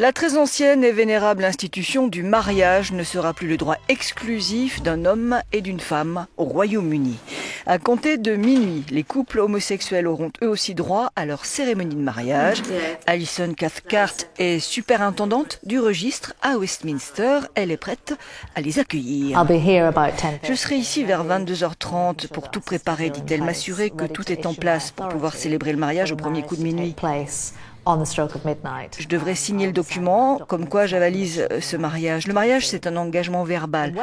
La très ancienne et vénérable institution du mariage ne sera plus le droit exclusif d'un homme et d'une femme au Royaume-Uni. À compter de minuit, les couples homosexuels auront eux aussi droit à leur cérémonie de mariage. Alison Cathcart est superintendante du registre à Westminster. Elle est prête à les accueillir. Je serai ici vers 22h30 pour tout préparer, dit-elle, m'assurer que tout est en place pour pouvoir célébrer le mariage au premier coup de minuit. Je devrais signer le document, comme quoi j'avalise ce mariage. Le mariage, c'est un engagement verbal.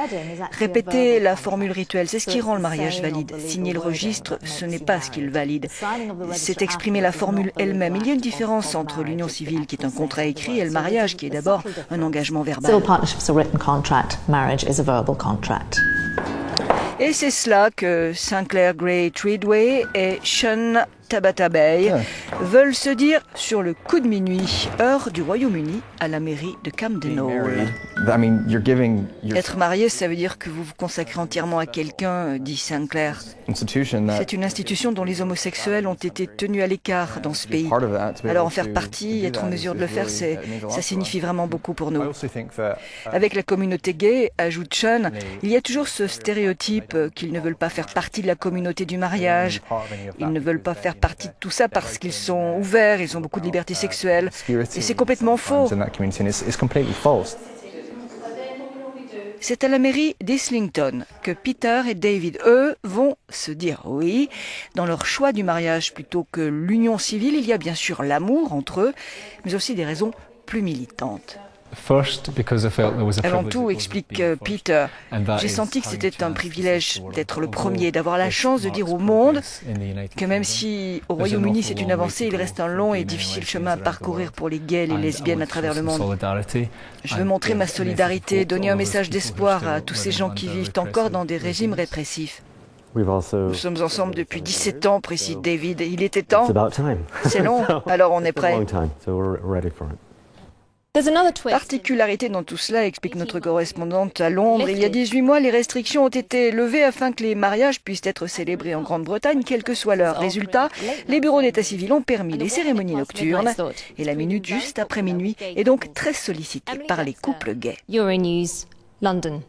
Répéter la formule rituelle, c'est ce qui rend le mariage valide. Signer le registre, ce n'est pas ce qui le valide. C'est exprimer la formule elle-même. Il y a une différence entre l'union civile, qui est un contrat écrit, et le mariage, qui est d'abord un engagement verbal. Et c'est cela que Sinclair Grey Treadway et Sean Tabata Bay veulent se dire sur le coup de minuit, heure du Royaume-Uni, à la mairie de Camden Hall. Être marié, ça veut dire que vous vous consacrez entièrement à quelqu'un, dit Sinclair. C'est une institution dont les homosexuels ont été tenus à l'écart dans ce pays. Alors en faire partie, être en mesure de le faire, ça signifie vraiment beaucoup pour nous. Avec la communauté gay, ajoute Sean, il y a toujours ce stéréotype qu'ils ne veulent pas faire partie de la communauté du mariage. Ils ne veulent pas faire partie de tout ça parce qu'ils sont ouverts, ils ont beaucoup de liberté sexuelle. Et c'est complètement faux. C'est à la mairie d'Islington que Peter et David, eux, vont se dire oui. Dans leur choix du mariage plutôt que l'union civile, il y a bien sûr l'amour entre eux, mais aussi des raisons plus militantes. Avant tout, explique Peter, j'ai senti que c'était un privilège d'être le premier, d'avoir la chance de dire au monde que même si au Royaume-Uni c'est une avancée, il reste un long et difficile chemin à parcourir pour les gays et les lesbiennes à travers le monde. Je veux montrer ma solidarité, donner un message d'espoir à tous ces gens qui vivent encore dans des régimes répressifs. Nous sommes ensemble depuis 17 ans, précise David. Il était temps. C'est long, alors on est prêt. Particularité dans tout cela, explique notre correspondante à Londres, il y a 18 mois, les restrictions ont été levées afin que les mariages puissent être célébrés en Grande-Bretagne, quel que soit leur résultat. Les bureaux d'état civil ont permis les cérémonies nocturnes et la minute juste après minuit est donc très sollicitée par les couples gays. Euronews, London.